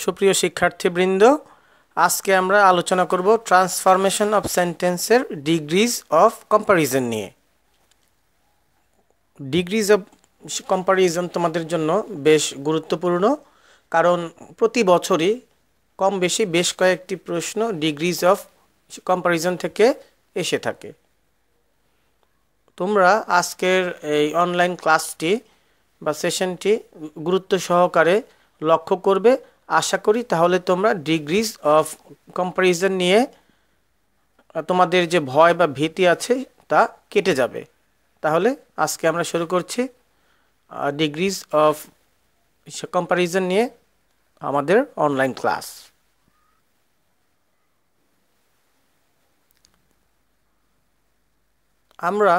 সুপ্রিয় শিক্ষার্থীবৃন্দ, আজকে আমরা আলোচনা করব ট্রান্সফরমেশন অফ সেন্টেন্সের ডিগ্রিজ অফ কম্প্যারিজন নিয়ে। ডিগ্রিজ অফ কম্প্যারিজন তোমাদের জন্য বেশ গুরুত্বপূর্ণ, কারণ প্রতি বছরই কম বেশি বেশ কয়েকটি প্রশ্ন ডিগ্রিজ অফ কম্প্যারিজন থেকে এসে থাকে। তোমরা আজকের এই অনলাইন ক্লাসটি বা সেশনটি গুরুত্ব সহকারে লক্ষ্য করবে, আশা করি। তাহলে তোমরা ডিগ্রিজ অফ কম্প্যারিজন নিয়ে তোমাদের যে ভয় বা ভীতি আছে তা কেটে যাবে। তাহলে আজকে আমরা শুরু করছি ডিগ্রিজ অফ কম্প্যারিজন নিয়ে আমাদের অনলাইন ক্লাস। আমরা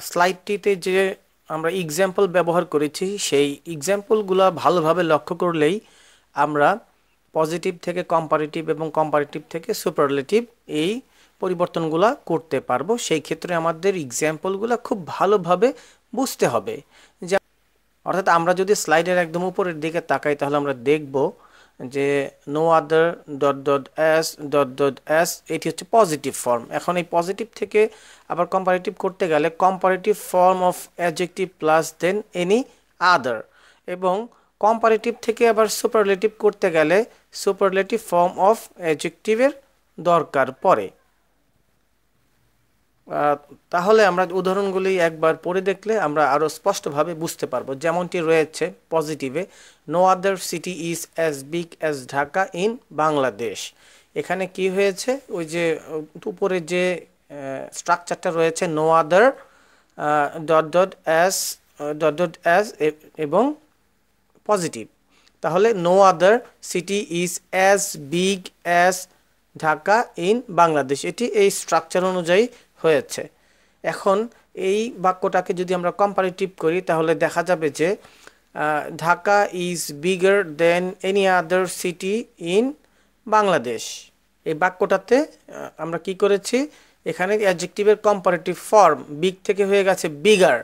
স্লাইডটিতে যে আমরা এক্সাম্পল ব্যবহার করেছি, সেই এক্সাম্পলগুলো ভালোভাবে লক্ষ্য করলেই আমরা পজিটিভ থেকে কম্পারেটিভ এবং কম্পারেটিভ থেকে সুপারলেটিভ এই পরিবর্তনগুলো করতে পারবো। সেই ক্ষেত্রে আমাদের এক্সাম্পলগুলো খুব ভালোভাবে বুঝতে হবে। অর্থাৎ আমরা যদি স্লাইডের একদম উপরের দিকে তাকাই, তাহলে আমরা দেখব যে no other dot dot S এটি হচ্ছে পজিটিভ ফর্ম। এখন এই পজিটিভ থেকে আবার কম্পারেটিভ করতে গেলে comparative form of adjective plus then any আদার, এবং কম্পারেটিভ থেকে আবার সুপারলেটিভ করতে গেলে সুপারলেটিভ ফর্ম অফ অ্যাডজেক্টিভের দরকার পড়ে। তাহলে আমরা উদাহরণগুলি একবার পড়ে দেখলে আমরা আরও স্পষ্টভাবে বুঝতে পারবো। যেমনটি রয়েছে পজিটিভে, no other city is as big as Dhaka in Bangladesh. এখানে কি হয়েছে, ওই যে উপরে যে স্ট্রাকচারটা রয়েছে no other dot dot as এবং পজিটিভ, তাহলে no other city is as big as Dhaka in Bangladesh, এটি এই স্ট্রাকচার অনুযায়ী হয়েছে। এখন এই বাক্যটাকে যদি আমরা কম্পারেটিভ করি, তাহলে দেখা যাবে যে Dhaka is bigger then any other city in Bangladesh. এই বাক্যটাতে আমরা কি করেছি, এখানে অ্যাডজেক্টিভের কম্পারেটিভ ফর্ম বিগ থেকে হয়ে গেছে বিগার,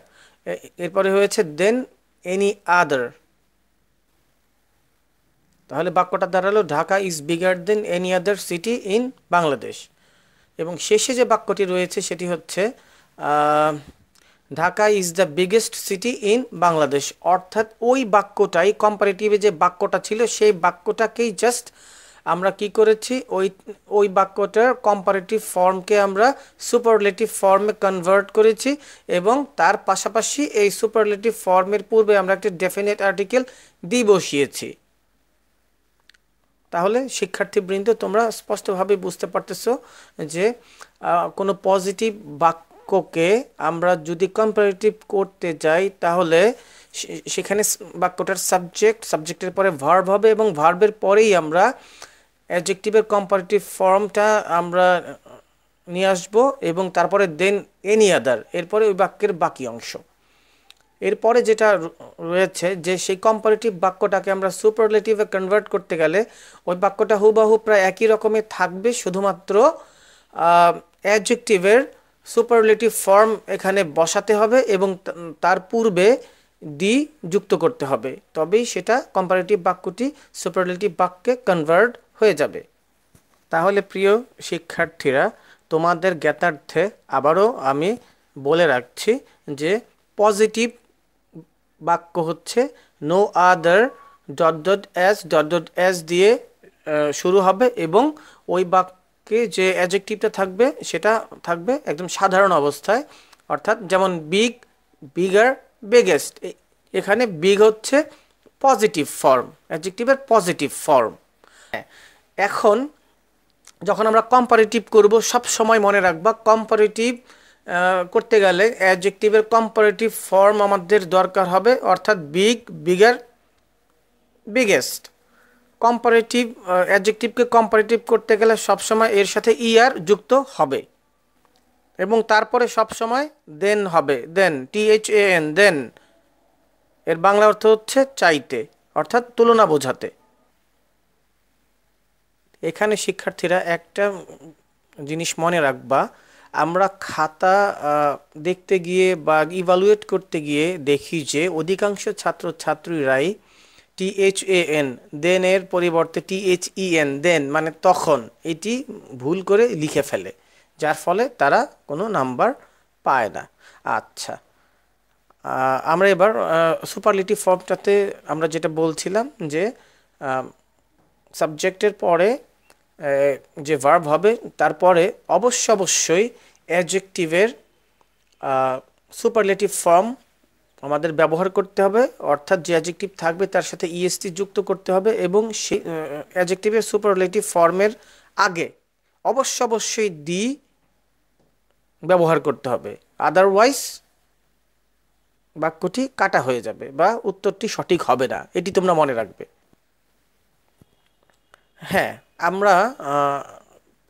এরপরে হয়েছে দেন এনি আদার। তাহলে বাক্যটা দাঁড়ালো Dhaka is bigger then any other city in Bangladesh. এবং শেষে যে বাক্যটি রয়েছে সেটি হচ্ছে Dhaka is the biggest city in Bangladesh. অর্থাৎ ওই বাক্যটাই, কম্পারেটিভে যে বাক্যটা ছিল সেই বাক্যটাকেই জাস্ট আমরা কি করেছি, ওই বাক্যটার কম্পারেটিভ ফর্মকে আমরা সুপারলেটিভ ফর্মে কনভার্ট করেছি, এবং তার পাশাপাশি এই সুপারলেটিভ ফর্মের পূর্বে আমরা একটি ডেফিনেট আর্টিকেল দি বসিয়েছি। তাহলে শিক্ষার্থীবৃন্দ, তোমরা স্পষ্টভাবে বুঝতে পারতেছো যে কোনো পজিটিভ বাক্যকে আমরা যদি কম্পারেটিভ করতে যাই, তাহলে সেখানে বাক্যটার সাবজেক্টের পরে ভার্ব হবে, এবং ভার্বের পরেই আমরা অ্যাডজেক্টিভের কম্পারেটিভ ফর্মটা আমরা নিয়ে আসবো, এবং তারপরে দেন এনি আদার, এরপরে ওই বাক্যের বাকি অংশ। এরপরে যেটা রয়েছে যে সেই কম্পারেটিভ বাক্যটাকে আমরা সুপারলেটিভে কনভার্ট করতে গেলে ওই বাক্যটা হুবহু প্রায় একই রকমের থাকবে, শুধুমাত্র অ্যাডজেক্টিভের সুপারলেটিভ ফর্ম এখানে বসাতে হবে এবং তার পূর্বে দি যুক্ত করতে হবে, তবেই সেটা কম্পারেটিভ বাক্যটি সুপারলেটিভ বাক্যে কনভার্ট হয়ে যাবে। তাহলে প্রিয় শিক্ষার্থীরা, তোমাদের জ্ঞাতার্থে আবারও আমি বলে রাখছি যে পজিটিভ বাক্য হচ্ছে no other dot dot S দিয়ে শুরু হবে, এবং ওই বাক্যে যে অ্যাডজেক্টিভটা থাকবে সেটা থাকবে একদম সাধারণ অবস্থায়। অর্থাৎ যেমন বিগ, বিগার, বিগেস্ট, এখানে বিগ হচ্ছে পজিটিভ ফর্ম, অ্যাডজেক্টিভের পজিটিভ ফর্ম। এখন যখন আমরা কম্পারেটিভ করব, সব সময় মনে রাখবা কম্পারেটিভ করতে গেলে অ্যাডজেক্টিভের কম্পারেটিভ ফর্ম আমাদের দরকার হবে, অর্থাৎ বিগ, বিগার, বিগেস্ট। কম্পারেটিভ অ্যাডজেক্টিভকে কম্পারেটিভ করতে গেলে সবসময় এর সাথে ইআর যুক্ত হবে, এবং তারপরে সবসময় দেন হবে, দেন, THAN, দেন। এর বাংলা অর্থ হচ্ছে চাইতে, অর্থাৎ তুলনা বোঝাতে। এখানে শিক্ষার্থীরা একটা জিনিস মনে রাখবা, আমরা খাতা দেখতে গিয়ে বা ইভালুয়েট করতে গিয়ে দেখি যে অধিকাংশ ছাত্রছাত্রীরাই THAN, দেন এর পরিবর্তে THEN, দেন মানে তখন, এটি ভুল করে লিখে ফেলে, যার ফলে তারা কোনো নাম্বার পায় না। আচ্ছা, আমরা এবার সুপারলেটিভ ফর্মটাতে আমরা যেটা বলছিলাম যে সাবজেক্টের পরে যে ভার্ব হবে তারপরে অবশ্যই অ্যাডজেক্টিভের সুপারলেটিভ ফর্ম আমাদের ব্যবহার করতে হবে, অর্থাৎ যে অ্যাডজেক্টিভ থাকবে তার সাথে ইএসটি যুক্ত করতে হবে এবং সেই অ্যাডজেক্টিভের সুপারলেটিভ ফর্মের আগে অবশ্যই দি ব্যবহার করতে হবে, আদারওয়াইজ বাক্যটি কাটা হয়ে যাবে বা উত্তরটি সঠিক হবে না, এটি তোমরা মনে রাখবে। হ্যাঁ, আমরা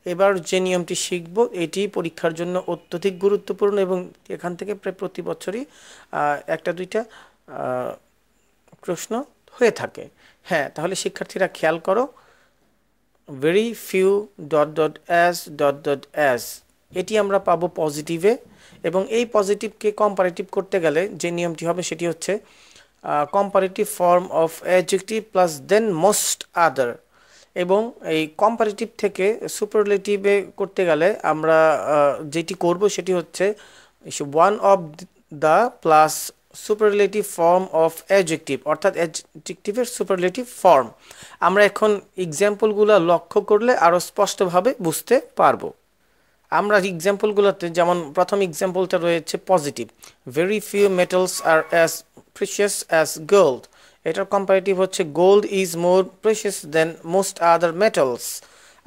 এবার যে নিয়মটি শিখব এটি পরীক্ষার জন্য অত্যধিক গুরুত্বপূর্ণ এবং এখান থেকে প্রায় প্রতি বছরই একটা দুইটা প্রশ্ন হয়ে থাকে। হ্যাঁ, তাহলে শিক্ষার্থীরা খেয়াল করো, ভেরি ফিউ .as এটি আমরা পাবো পজিটিভে, এবং এই পজিটিভকে কম্পারেটিভ করতে গেলে যে নিয়মটি হবে সেটি হচ্ছে comparative form of adjective plus than most other, এবং এই কম্পারেটিভ থেকে সুপারলেটিভে করতে গেলে আমরা যেটি করব সেটি হচ্ছে one of the plus superlative form of adjective, অর্থাৎ অ্যাডজেক্টিভের সুপারলেটিভ ফর্ম। আমরা এখন এক্সাম্পলগুলো লক্ষ্য করলে আরও স্পষ্টভাবে বুঝতে পারবো। আমরা এক্সাম্পলগুলোতে যেমন প্রথম এক্সাম্পলটা রয়েছে positive, very few metals are as precious as gold, এটার কম্পারেটিভ হচ্ছে gold is more precious than most other metals,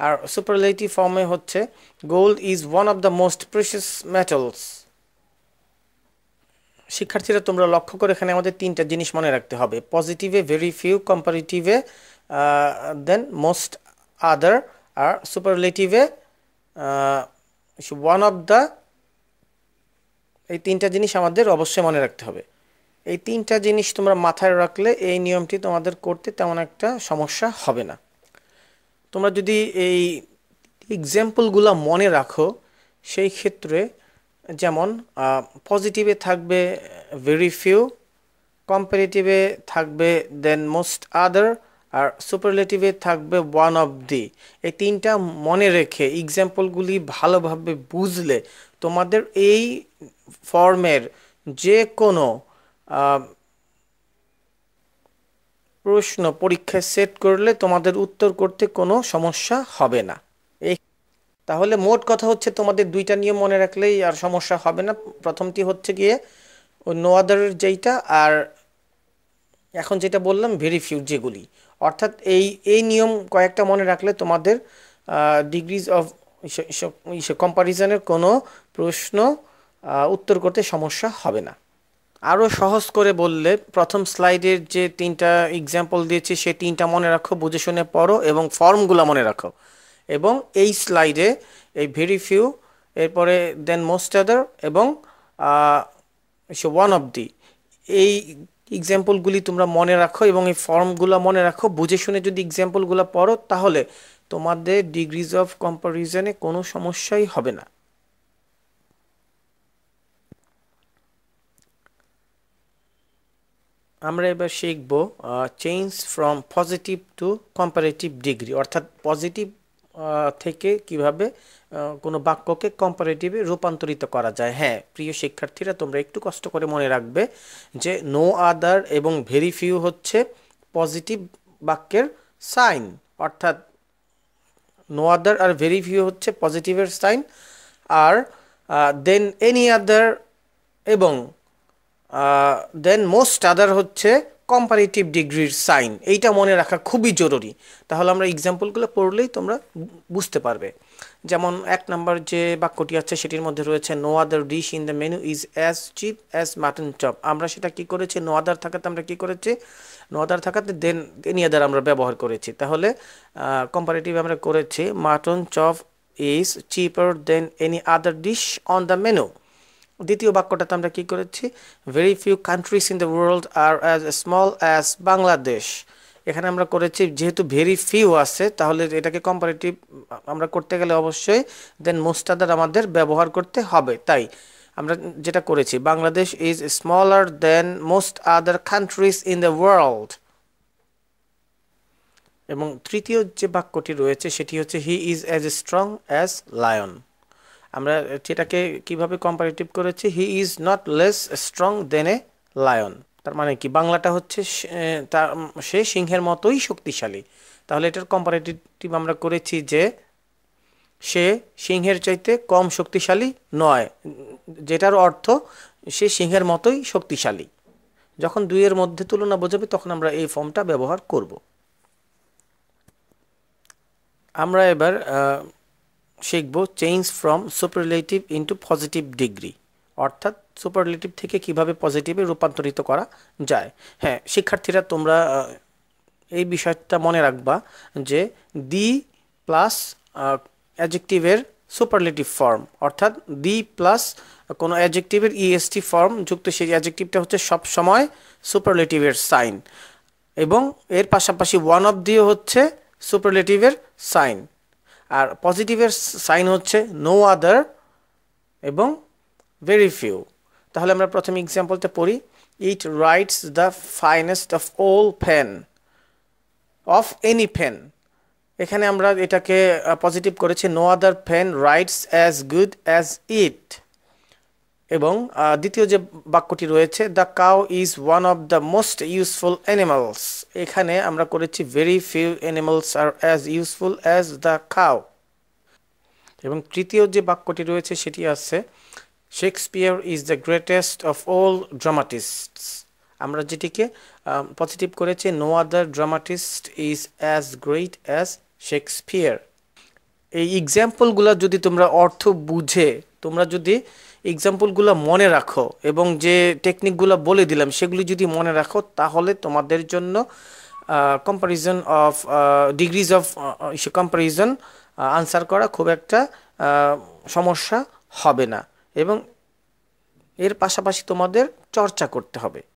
আর সুপারলেটিভ ফর্মে হচ্ছে gold is one of the most precious metals. শিক্ষার্থীরা তোমরা লক্ষ্য করে এখানে আমাদের তিনটা জিনিস মনে রাখতে হবে, পজিটিভে ভেরি ফিউ, কম্পারেটিভে দেন মোস্ট আদার, আর সুপারলেটিভে ওয়ান অফ দ্য। এই তিনটা জিনিস আমাদের অবশ্যই মনে রাখতে হবে। এই তিনটা জিনিস তোমরা মাথায় রাখলে এই নিয়মটি তোমাদের করতে তেমন একটা সমস্যা হবে না। তোমরা যদি এই এক্সাম্পলগুলো মনে রাখো সেই ক্ষেত্রে যেমন পজিটিভে থাকবে ভেরি ফিউ, কম্পারেটিভে থাকবে দেন মোস্ট আদার, আর সুপারলেটিভে থাকবে ওয়ান অফ দি। এই তিনটা মনে রেখে এক্সাম্পলগুলি ভালোভাবে বুঝলে তোমাদের এই ফর্মের যে কোনো প্রশ্ন পরীক্ষায় সেট করলে তোমাদের উত্তর করতে কোনো সমস্যা হবে না। এই তাহলে মোট কথা হচ্ছে তোমাদের দুইটা নিয়ম মনে রাখলেই আর সমস্যা হবে না। প্রথমটি হচ্ছে গিয়ে ওই নো আদারের যেইটা, আর এখন যেটা বললাম ভেরি ফিউ, যেগুলি অর্থাৎ এই নিয়ম কয়েকটা মনে রাখলে তোমাদের ডিগ্রিজ অফ কম্পারিজনের কোনো প্রশ্ন উত্তর করতে সমস্যা হবে না। আরও সহজ করে বললে প্রথম স্লাইডের যে তিনটা এক্সাম্পল দিয়েছি সে তিনটা মনে রাখো, বুঝে শুনে পড়ো এবং ফর্মগুলো মনে রাখো, এবং এই স্লাইডে এই ভেরি ফিউ, এরপরে দেন মোস্ট আদার এবং ওয়ান অফ দি, এই এক্সাম্পলগুলি তোমরা মনে রাখো এবং এই ফর্মগুলো মনে রাখো। বুঝে শুনে যদি এক্সাম্পলগুলো পড়ো তাহলে তোমাদের ডিগ্রিজ অফ কম্পারিজনে কোনো সমস্যাই হবে না। আমরা এবার শিখব change from positive to comparative degree, অর্থাৎ পজিটিভ থেকে কিভাবে কোনো বাক্যকে কম্পারেটিভে রূপান্তরিত করা যায়। হ্যাঁ প্রিয় শিক্ষার্থীরা, তোমরা একটু কষ্ট করে মনে রাখবে যে নো আদার এবং ভেরি ফিউ হচ্ছে পজিটিভ বাক্যের সাইন, অর্থাৎ নো আদার আর ভেরি ফিউ হচ্ছে পজিটিভের সাইন, আর দেন এনি আদার এবং দেন মোস্ট আদার হচ্ছে কম্পারেটিভ ডিগ্রির সাইন। এইটা মনে রাখা খুবই জরুরি, তাহলে আমরা এক্সাম্পলগুলো পড়লেই তোমরা বুঝতে পারবে। যেমন এক নম্বর যে বাক্যটি আছে সেটির মধ্যে রয়েছে no other dish in the menu is as cheap as mutton chop. আমরা সেটা কি করেছি, নো আদার থাকাতে আমরা কি করেছি, নো আদার থাকাতে দেন এনি আদার আমরা ব্যবহার করেছি। তাহলে কম্পারেটিভ আমরা করেছি mutton chop is cheaper than any other dish on the menu. দ্বিতীয় বাক্যটাতে আমরা কি করেছি, very few countries in the world are as small as Bangladesh. এখানে আমরা করেছি যেহেতু ভেরি ফিউ আছে তাহলে এটাকে কম্পারেটিভ আমরা করতে গেলে অবশ্যই দেন মোস্ট আদার আমাদের ব্যবহার করতে হবে। তাই আমরা যেটা করেছি, Bangladesh is smaller than most other countries in the world. এবং তৃতীয় যে বাক্যটি রয়েছে সেটি হচ্ছে he is as strong as lion. আমরা সেটাকে কিভাবে কম্পারেটিভ করেছি, he is not less strong than a lion. তার মানে কি, বাংলাটা হচ্ছে সে সিংহের মতোই শক্তিশালী। তাহলে এটার কম্পারেটিভ আমরা করেছি যে সে সিংহের চাইতে কম শক্তিশালী নয়, যেটার অর্থ সে সিংহের মতোই শক্তিশালী। যখন দুইয়ের মধ্যে তুলনা বোঝাবে তখন আমরা এই ফর্মটা ব্যবহার করব। আমরা এবার শিখব change from superlative into positive degree, অর্থাৎ সুপারলেটিভ থেকে কিভাবে পজিটিভে রূপান্তরিত করা যায়। হ্যাঁ শিক্ষার্থীরা, তোমরা এই বিষয়টা মনে রাখবা যে দি প্লাস অ্যাডজেক্টিভের সুপারলেটিভ ফর্ম, অর্থাৎ দি প্লাস কোনো অ্যাডজেক্টিভের ইএসটি ফর্ম যুক্ত সেই অ্যাডজেক্টিভটা হচ্ছে সব সময় সুপারলেটিভের সাইন, এবং এর পাশাপাশি ওয়ান অফ দিও হচ্ছে সুপারলেটিভের সাইন। আর পজিটিভের সাইন হচ্ছে নো আদার এবং ভেরি ফিউ। তাহলে আমরা প্রথম এক্সাম্পলটা পড়ি। It writes the finest of all pen of any pen. এখানে আমরা এটাকে পজিটিভ করেছি, no other pen writes as good as it. এবং দ্বিতীয় যে বাক্যটি রয়েছে, the cow is one of the most useful animals. এখানে আমরা করেছি ভেরি ফিউ অ্যানিমালস আর as useful as the cow. এবং তৃতীয় যে বাক্যটি রয়েছে সেটি আছে, Shakespeare is the greatest of all dramatists. আমরা যেটিকে পজিটিভ করেছি, no other dramatist is as great as Shakespeare. এই এক্সাম্পলগুলো যদি তোমরা অর্থ বুঝে, তোমরা যদি এক্সাম্পলগুলো মনে রাখো এবং যে টেকনিকগুলো বলে দিলাম সেগুলি যদি মনে রাখো, তাহলে তোমাদের জন্য comparison of degrees of comparison answer করা খুব একটা সমস্যা হবে না, এবং এর পাশাপাশি তোমাদের চর্চা করতে হবে।